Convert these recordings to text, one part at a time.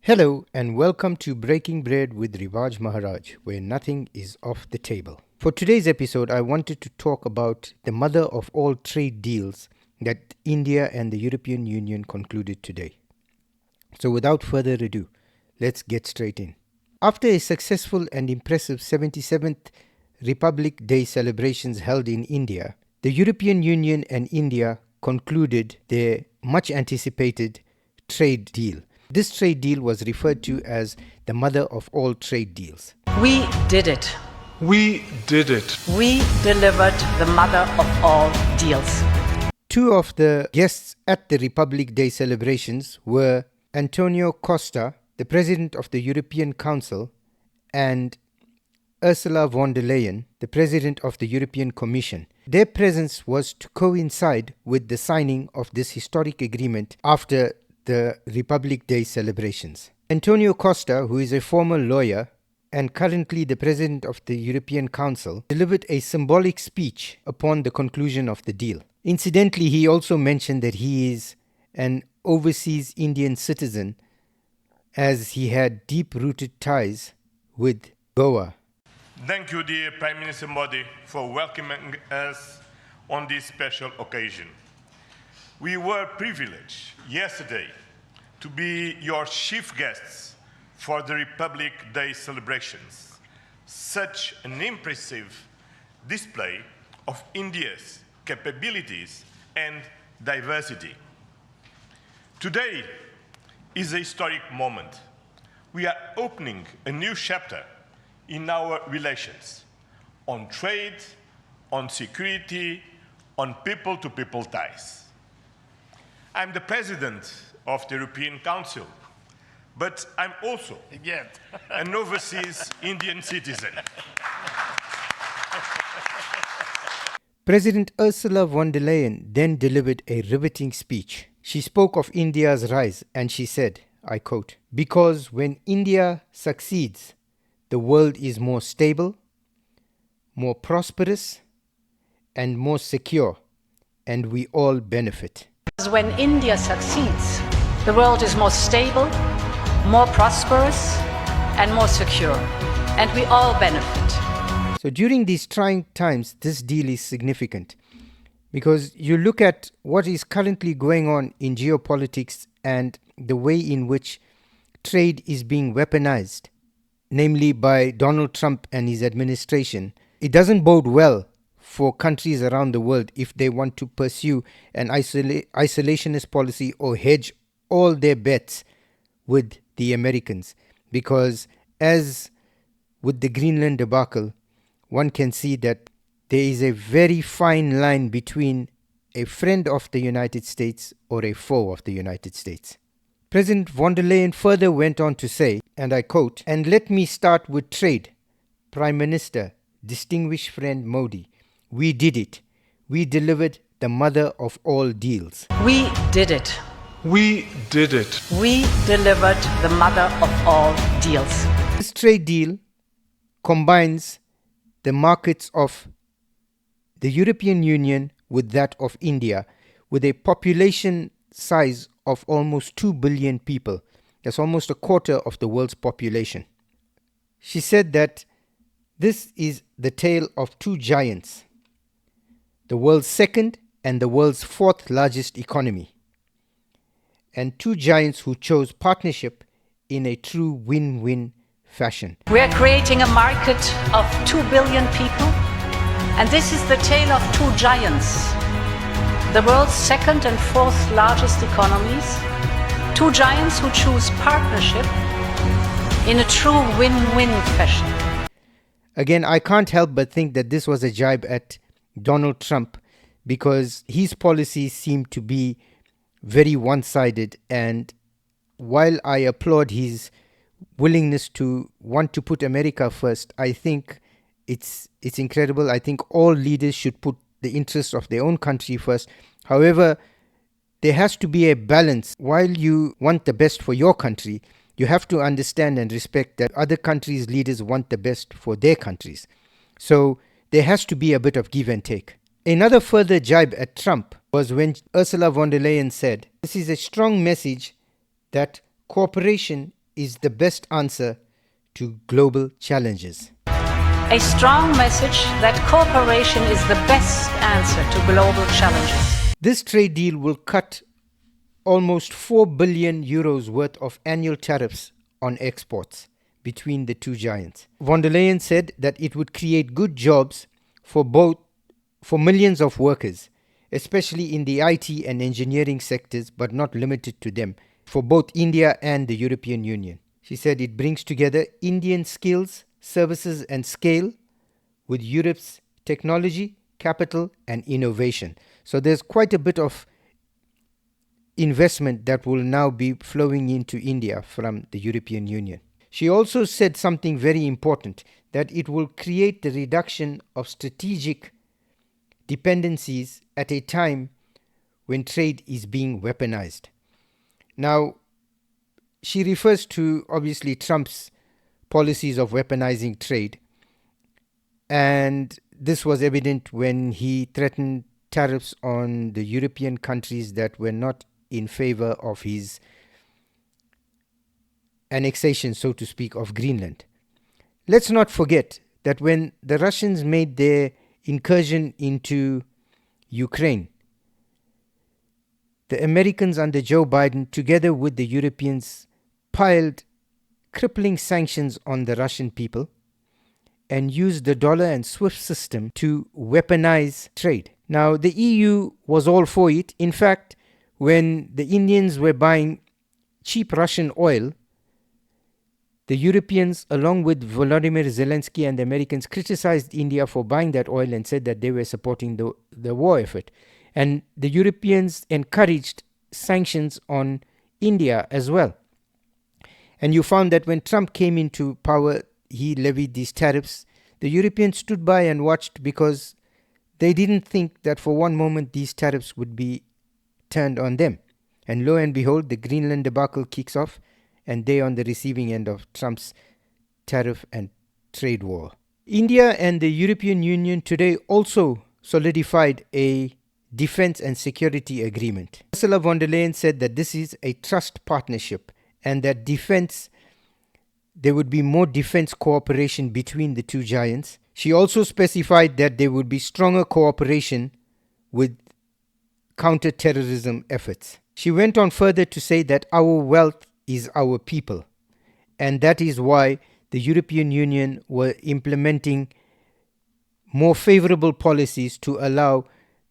Hello and welcome to Breaking Bread with Rivaj Maharaj, where nothing is off the table. For today's episode, I wanted to talk about the mother of all trade deals that India and the European Union concluded today. So without further ado, let's get straight in. After a successful and impressive 77th Republic Day celebrations held in India, the European Union and India concluded their much anticipated trade deal. This trade deal was referred to as the mother of all trade deals. We did it. We did it. We delivered the mother of all deals. Two of the guests at the Republic Day celebrations were Antonio Costa, the President of the European Council, and Ursula von der Leyen, the President of the European Commission. Their presence was to coincide with the signing of this historic agreement after the Republic Day celebrations. Antonio Costa, who is a former lawyer and currently the President of the European Council, delivered a symbolic speech upon the conclusion of the deal. Incidentally, he also mentioned that he is an overseas Indian citizen as he had deep-rooted ties with Goa. Thank you, dear Prime Minister Modi, for welcoming us on this special occasion. We were privileged yesterday to be your chief guests for the Republic Day celebrations. Such an impressive display of India's capabilities and diversity. Today is a historic moment. We are opening a new chapter in our relations on trade, on security, on people-to-people ties. I'm the President of the European Council, but I'm also an overseas Indian citizen. President Ursula von der Leyen then delivered a riveting speech. She spoke of India's rise and she said, I quote, "Because when India succeeds, the world is more stable, more prosperous, and more secure, and we all benefit." When India succeeds, the world is more stable, more prosperous, and more secure, and we all benefit. So during these trying times, this deal is significant because you look at what is currently going on in geopolitics and the way in which trade is being weaponized, namely by Donald Trump and his administration. It doesn't bode well for countries around the world if they want to pursue an isolationist policy or hedge all their bets with the Americans. Because as with the Greenland debacle, one can see that there is a very fine line between a friend of the United States or a foe of the United States. President von der Leyen further went on to say, and I quote, "And let me start with trade. Prime Minister, distinguished friend Modi, we did it. We delivered the mother of all deals." We did it. We did it. We delivered the mother of all deals. This trade deal combines the markets of the European Union with that of India, with a population size of almost 2 billion people. That's almost a quarter of the world's population. She said that this is the tale of two giants, the world's second and the world's fourth largest economy, and two giants who chose partnership in a true win-win fashion. We're creating a market of 2 billion people, and this is the tale of two giants, the world's second and fourth largest economies, two giants who choose partnership in a true win-win fashion. Again, I can't help but think that this was a jibe at Donald Trump because his policies seem to be very one-sided, and while I applaud his willingness to want to put America first, I think it's incredible. I think all leaders should put the interests of their own country first. However, there has to be a balance. While you want the best for your country, you have to understand and respect that other countries' leaders want the best for their countries. So there has to be a bit of give and take. Another further jibe at Trump was when Ursula von der Leyen said, "This is a strong message that cooperation is the best answer to global challenges. A strong message that cooperation is the best answer to global challenges. This trade deal will cut almost 4 billion euros worth of annual tariffs on exports between the two giants. Von der Leyen said that it would create good jobs for millions of workers, especially in the IT and engineering sectors, but not limited to them, for both India and the European Union. She said it brings together Indian skills, services and scale with Europe's technology, capital and innovation. So there's quite a bit of investment that will now be flowing into India from the European Union. She also said something very important, that it will create the reduction of strategic dependencies at a time when trade is being weaponized. Now, she refers to obviously Trump's policies of weaponizing trade, and this was evident when he threatened tariffs on the European countries that were not in favor of his annexation, so to speak, of Greenland. Let's not forget that when the Russians made their incursion into Ukraine, the Americans under Joe Biden, together with the Europeans, piled crippling sanctions on the Russian people and used the dollar and SWIFT system to weaponize trade. Now, the EU was all for it. In fact, when the Indians were buying cheap Russian oil, the Europeans, along with Volodymyr Zelensky and the Americans, criticized India for buying that oil and said that they were supporting the war effort. And the Europeans encouraged sanctions on India as well. And you found that when Trump came into power, he levied these tariffs. The Europeans stood by and watched because they didn't think that for one moment these tariffs would be turned on them. And lo and behold, the Greenland debacle kicks off, and they on the receiving end of Trump's tariff and trade war. India and the European Union today also solidified a defense and security agreement. Ursula von der Leyen said that this is a trust partnership and that there would be more defense cooperation between the two giants. She also specified that there would be stronger cooperation with counter-terrorism efforts. She went on further to say that our wealth is our people, and that is why the European Union were implementing more favorable policies to allow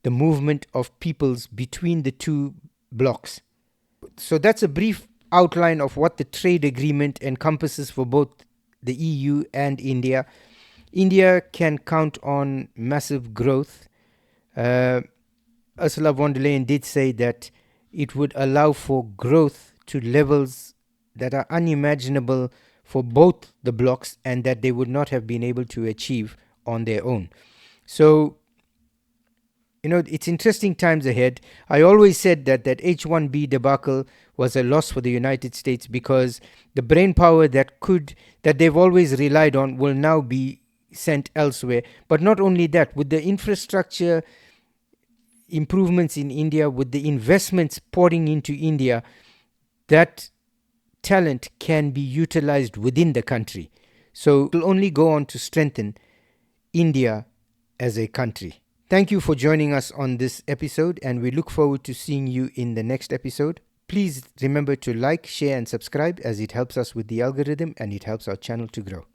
the movement of peoples between the two blocs. So that's a brief outline of what the trade agreement encompasses for both the EU and India. India can count on massive growth. Ursula von der Leyen did say that it would allow for growth to levels that are unimaginable for both the blocs and that they would not have been able to achieve on their own. So, it's interesting times ahead. I always said that H-1B debacle was a loss for the United States because the brain power that they've always relied on will now be sent elsewhere. But not only that, with the infrastructure improvements in India, with the investments pouring into India, that talent can be utilized within the country. So it will only go on to strengthen India as a country. Thank you for joining us on this episode, and we look forward to seeing you in the next episode. Please remember to like, share and subscribe, as it helps us with the algorithm and it helps our channel to grow.